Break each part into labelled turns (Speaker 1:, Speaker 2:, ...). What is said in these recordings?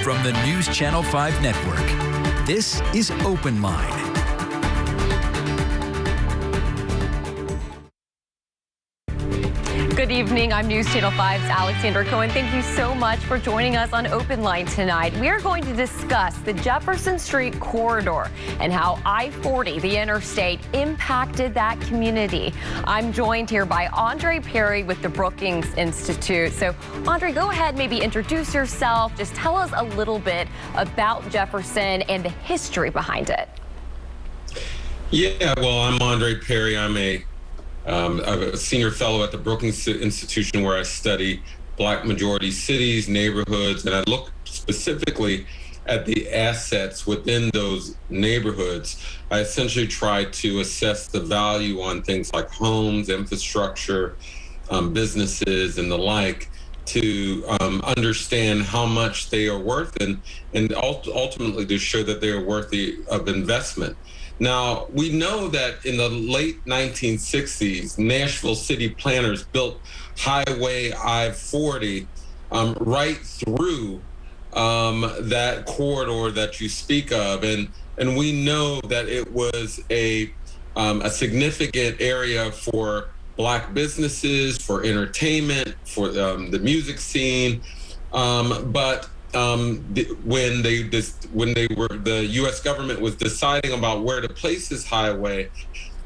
Speaker 1: from the NewsChannel 5 network. This is OpenLine.
Speaker 2: Good evening. I'm NewsChannel 5's Alexandra Cohen. Thank you so much for joining us on OpenLine tonight. We are going to discuss the Jefferson Street corridor and how I-40, the interstate, impacted that community. I'm joined here by Andre Perry with the Brookings Institute. So, Andre, go ahead, maybe introduce yourself. Just tell us a little bit about Jefferson and the history behind it.
Speaker 3: Yeah, well, I'm Andre Perry. I'm a senior fellow at the Brookings Institution, where I study Black majority cities, neighborhoods, and I look specifically at the assets within those neighborhoods. I essentially try to assess the value on things like homes, infrastructure, businesses, and the like, to understand how much they are worth and ultimately to show that they are worthy of investment. Now, we know that in the late 1960s, Nashville city planners built Highway I-40 right through that corridor that you speak of. And we know that it was a significant area for Black businesses, for entertainment, for the music scene. When the U.S. government was deciding about where to place this highway,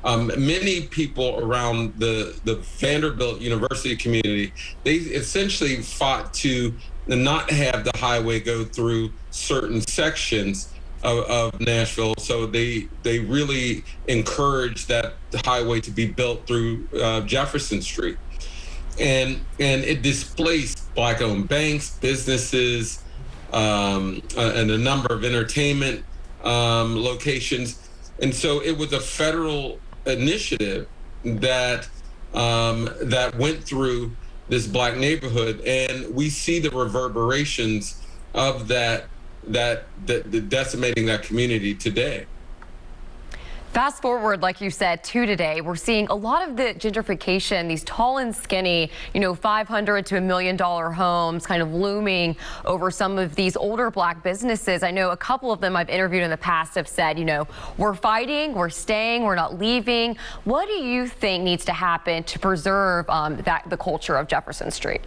Speaker 3: many people around the Vanderbilt University community, they essentially fought to not have the highway go through certain sections of Nashville. So they really encouraged that the highway to be built through Jefferson Street, and it displaced Black-owned banks, businesses, and a number of entertainment locations. And so it was a federal initiative that went through this Black neighborhood, and we see the reverberations of that decimating that community today.
Speaker 2: Fast forward, like you said, to today, we're seeing a lot of the gentrification, these tall and skinny, $500 to $1 million homes kind of looming over some of these older Black businesses. I know a couple of them I've interviewed in the past have said, we're fighting, we're staying, we're not leaving. What do you think needs to happen to preserve the culture of Jefferson Street?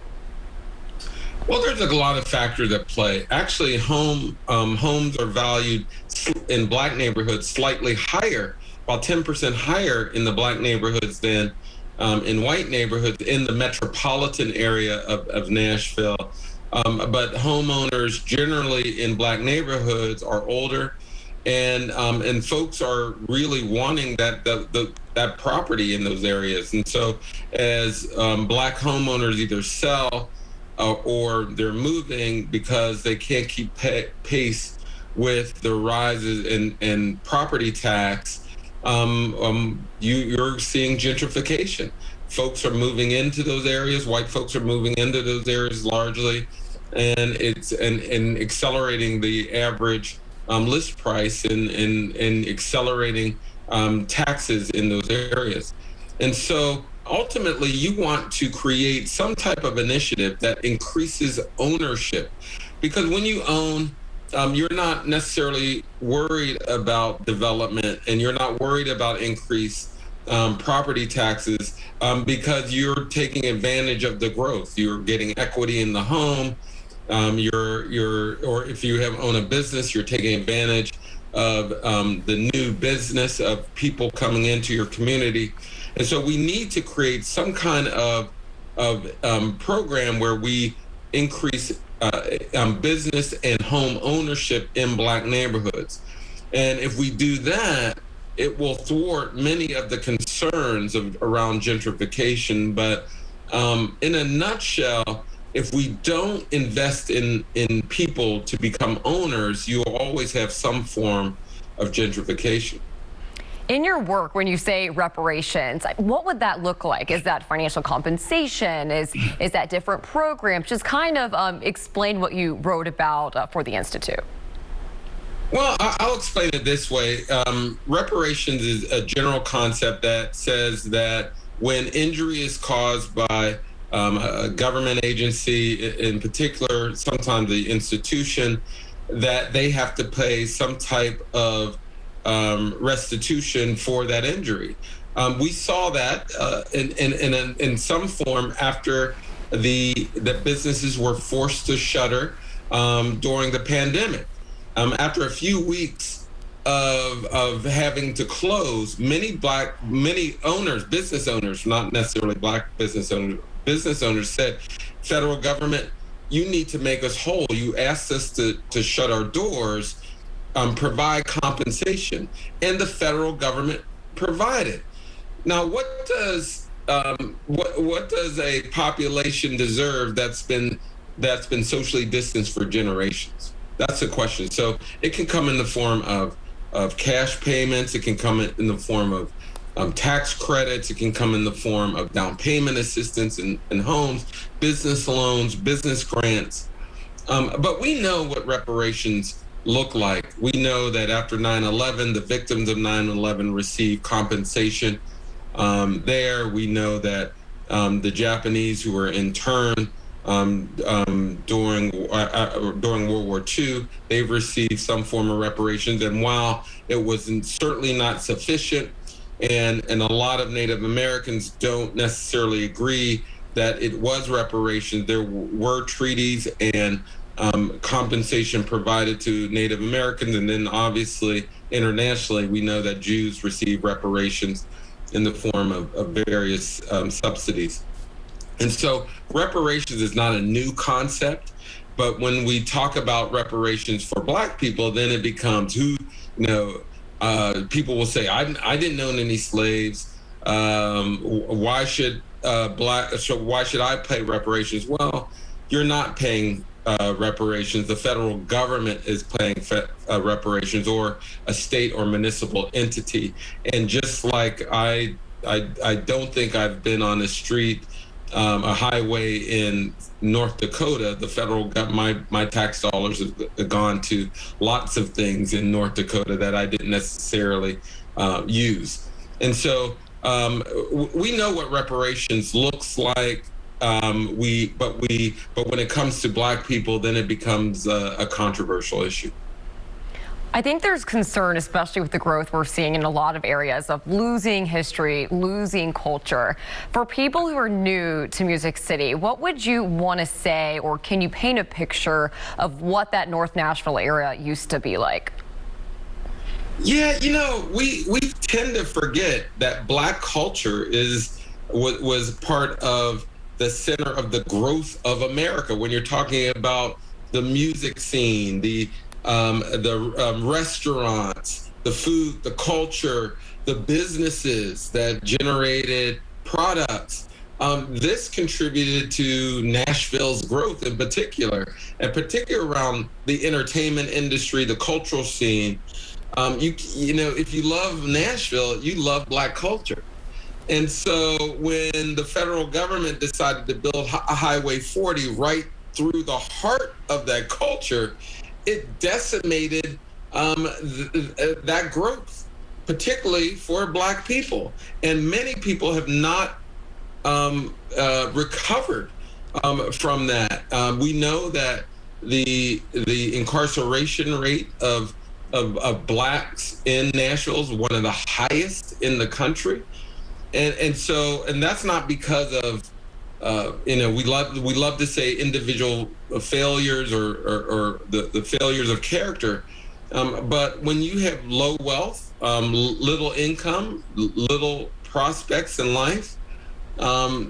Speaker 3: Well, there's a lot of factors at play. Actually, homes are valued in Black neighborhoods slightly higher, about 10% higher in the Black neighborhoods than in white neighborhoods in the metropolitan area of Nashville. But homeowners generally in Black neighborhoods are older, and folks are really wanting that property in those areas. And so as Black homeowners either sell or they're moving because they can't keep pace with the rises in property tax, you're seeing gentrification. Folks are moving into those areas. White folks are moving into those areas largely, and it's and accelerating the average list price and accelerating taxes in those areas. And so ultimately, you want to create some type of initiative that increases ownership, because when you own, you're not necessarily worried about development, and you're not worried about increased property taxes because you're taking advantage of the growth. You're getting equity in the home. Or if you own a business, you're taking advantage of the new business of people coming into your community. And so we need to create some kind of program where we increase business and home ownership in Black neighborhoods. And if we do that, it will thwart many of the concerns around gentrification. But in a nutshell, if we don't invest in people to become owners, you will always have some form of gentrification.
Speaker 2: In your work, when you say reparations, what would that look like? Is that financial compensation? Is that different programs? Just kind of explain what you wrote about for the Institute.
Speaker 3: Well, I'll explain it this way. Reparations is a general concept that says that when injury is caused by a government agency in particular, sometimes the institution, that they have to pay some type of restitution for that injury. We saw that in some form after the businesses were forced to shutter during the pandemic. After a few weeks of having to close, many owners, business owners, not necessarily Black business owners said, federal government, you need to make us whole. You asked us to shut our doors, provide compensation, and the federal government provided. Now, what does a population deserve that's been socially distanced for generations? That's the question. So it can come in the form of cash payments. It can come in the form of tax credits. It can come in the form of down payment assistance in homes, business loans, business grants. But we know what reparations look like. We know that after 9/11, the victims of 9/11 received compensation. There, we know that the Japanese who were interned during World War II, they've received some form of reparations. And while it was certainly not sufficient, and a lot of Native Americans don't necessarily agree that it was reparations, there were treaties and compensation provided to Native Americans. And then obviously internationally, we know that Jews receive reparations in the form of various subsidies. And so reparations is not a new concept, but when we talk about reparations for Black people, then it becomes people will say, I didn't own any slaves. Why should I pay reparations? Well, you're not paying reparations. The federal government is paying reparations, or a state or municipal entity. And just like I don't think I've been on a street, a highway in North Dakota, the federal government, my tax dollars have gone to lots of things in North Dakota that I didn't necessarily use. And so we know what reparations looks like. But when it comes to Black people, then it becomes a controversial issue.
Speaker 2: I think there's concern, especially with the growth we're seeing in a lot of areas, of losing history, losing culture. For people who are new to Music City, what would you want to say, or can you paint a picture of what that North Nashville area used to be like?
Speaker 3: Yeah, we tend to forget that Black culture was part of the center of the growth of America. When you're talking about the music scene, the restaurants, the food, the culture, the businesses that generated products, this contributed to Nashville's growth in particular, and particularly around the entertainment industry, the cultural scene. If you love Nashville, you love Black culture. And so when the federal government decided to build Highway 40 right through the heart of that culture, it decimated that growth, particularly for Black people. And many people have not recovered from that. We know that the incarceration rate of Blacks in Nashville is one of the highest in the country. And that's not because of we love to say individual failures or the failures of character, but when you have low wealth, little income, little prospects in life,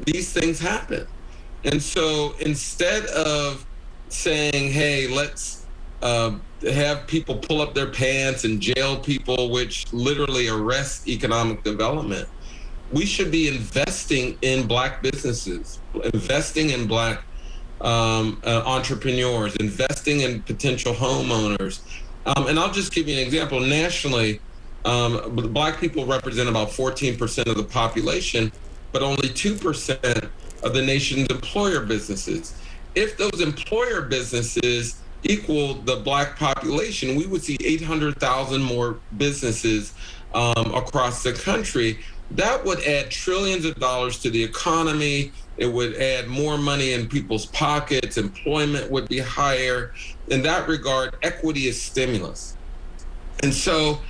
Speaker 3: these things happen. And so instead of saying, hey, let's have people pull up their pants and jail people, which literally arrests economic development, we should be investing in Black businesses, investing in Black entrepreneurs, investing in potential homeowners. And I'll just give you an example. Nationally, Black people represent about 14% of the population, but only 2% of the nation's employer businesses. If those employer businesses equal the Black population, we would see 800,000 more businesses across the country. That would add trillions of dollars to the economy, It would add more money in people's pockets. Employment would be higher. In that regard, equity is stimulus. And so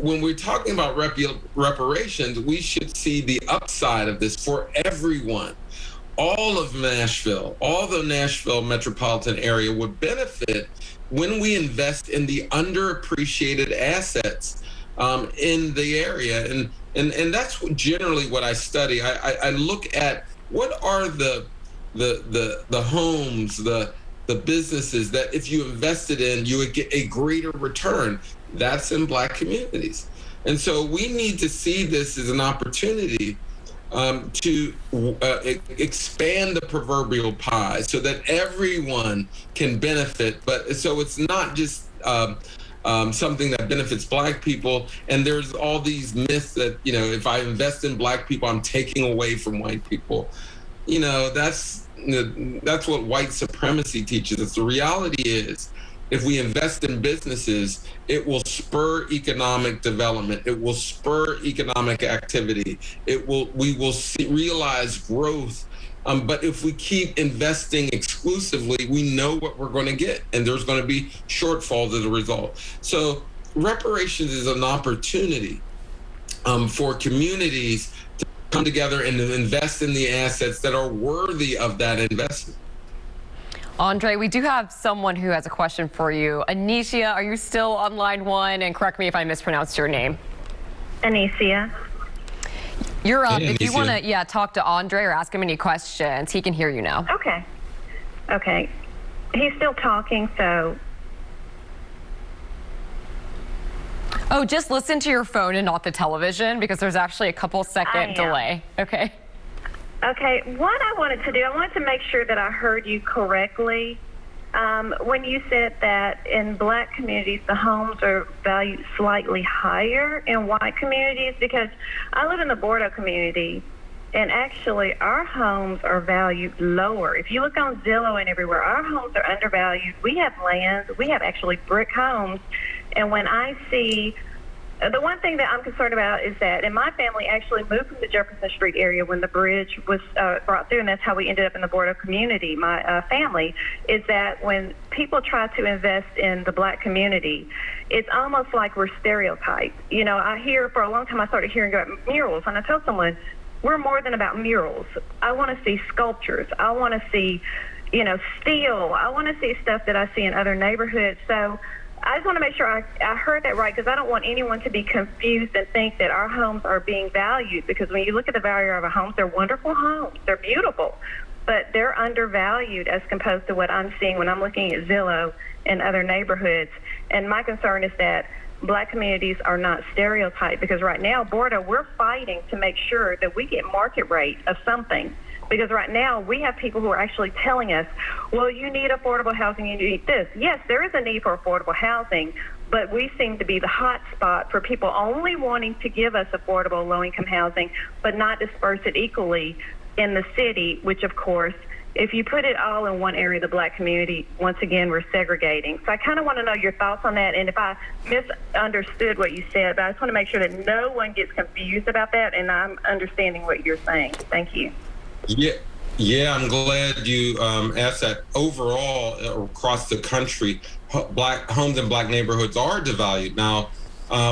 Speaker 3: when we're talking about reparations, we should see the upside of this for everyone. All of Nashville, all the Nashville metropolitan area would benefit when we invest in the underappreciated assets in the area. And that's generally what I study. I look at what are the homes, the businesses that if you invested in, you would get a greater return. That's in Black communities. And so we need to see this as an opportunity to expand the proverbial pie so that everyone can benefit. But so it's not just something that benefits Black people. And there's all these myths that, if I invest in Black people, I'm taking away from white people. That's what white supremacy teaches us. The reality is, if we invest in businesses, it will spur economic development. It will spur economic activity. We will realize growth. But if we keep investing exclusively, we know what we're going to get, and there's going to be shortfalls as a result. So reparations is an opportunity for communities to come together and invest in the assets that are worthy of that investment.
Speaker 2: Andre, we do have someone who has a question for you. Anicia, are you still on line one? And correct me if I mispronounced your name.
Speaker 4: Anicia.
Speaker 2: You're up.
Speaker 3: Hey,
Speaker 2: if you want to, talk to Andre or ask him any questions, he can hear you now.
Speaker 4: Okay. He's still talking, so.
Speaker 2: Oh, just listen to your phone and not the television, because there's actually a couple-second delay. Okay.
Speaker 4: Okay, what I wanted to make sure that I heard you correctly. When you said that in Black communities, the homes are valued slightly higher in white communities, because I live in the Bordeaux community, and actually our homes are valued lower. If you look on Zillow and everywhere, our homes are undervalued. We have land, we have actually brick homes, and when I see the one thing that I'm concerned about is that, and my family actually moved from the Jefferson Street area when the bridge was brought through, and that's how we ended up in the Bordeaux community, my family, is that when people try to invest in the Black community, it's almost like we're stereotyped. I hear, for a long time I started hearing about murals, and I told someone, we're more than about murals. I want to see sculptures. I want to see, steel. I want to see stuff that I see in other neighborhoods. So I just want to make sure I heard that right, because I don't want anyone to be confused and think that our homes are being valued, because when you look at the value of a home, they're wonderful homes. They're beautiful, but they're undervalued as opposed to what I'm seeing when I'm looking at Zillow and other neighborhoods. And my concern is that Black communities are not stereotyped, because right now, Bordeaux, we're fighting to make sure that we get market rate of something. Because right now, we have people who are actually telling us, well, you need affordable housing, you need this. Yes, there is a need for affordable housing, but we seem to be the hot spot for people only wanting to give us affordable low-income housing, but not disperse it equally in the city, which, of course, if you put it all in one area of the Black community, once again, we're segregating. So I kind of want to know your thoughts on that, and if I misunderstood what you said, but I just want to make sure that no one gets confused about that, and I'm understanding what you're saying. Thank you.
Speaker 3: Yeah, I'm glad you asked that. Overall, across the country, Black homes in Black neighborhoods are devalued. Now,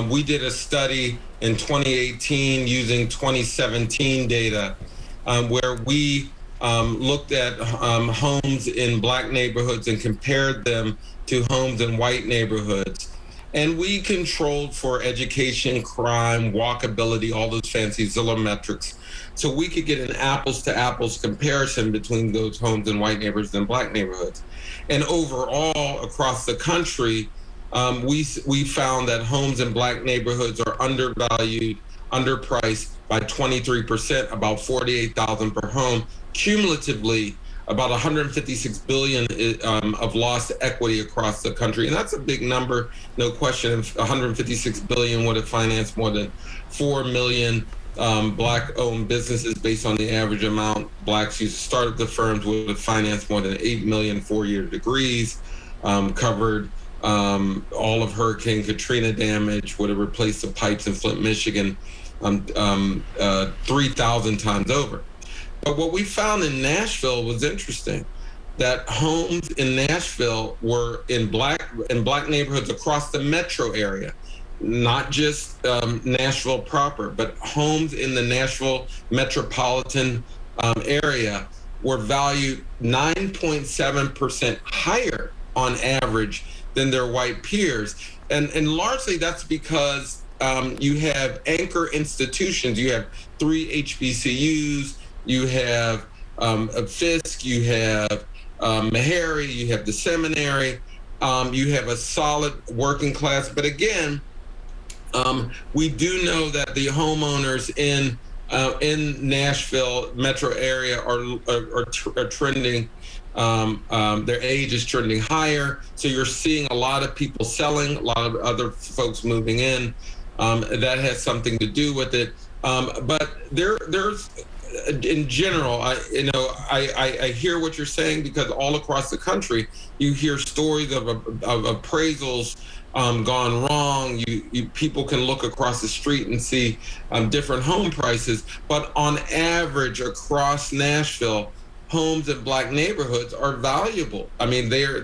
Speaker 3: we did a study in 2018 using 2017 data where we looked at homes in Black neighborhoods and compared them to homes in white neighborhoods. And we controlled for education, crime, walkability, all those fancy Zillow metrics. So we could get an apples to apples comparison between those homes in white neighborhoods and Black neighborhoods. And overall, across the country, we found that homes in Black neighborhoods are undervalued, underpriced by 23%, about $48,000 per home. Cumulatively, about $156 billion of lost equity across the country. And that's a big number, no question. $156 billion would have financed more than 4 million Black-owned businesses based on the average amount Blacks used to start up the firms, would have financed more than 8 million four-year degrees, covered all of Hurricane Katrina damage, would have replaced the pipes in Flint, Michigan 3,000 times over. But what we found in Nashville was interesting, that homes in Nashville were in black neighborhoods across the metro area, not just Nashville proper, but homes in the Nashville metropolitan area were valued 9.7% higher on average than their white peers. And largely that's because you have anchor institutions. You have 3 HBCUs, you have a Fisk, you have Meharry, you have the seminary, you have a solid working class. But again, we do know that the homeowners in Nashville metro area are trending. Their age is trending higher, so you're seeing a lot of people selling, a lot of other folks moving in. That has something to do with it. But there's, in general, I hear what you're saying, because all across the country you hear stories of appraisals gone wrong. People can look across the street and see different home prices, but on average across Nashville, homes in black neighborhoods are valuable. I mean, they're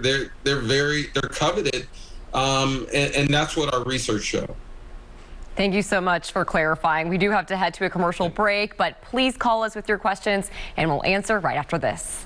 Speaker 3: coveted, and that's what our research showed.
Speaker 2: Thank you so much for clarifying. We do have to head to a commercial break, but please call us with your questions and we'll answer right after this.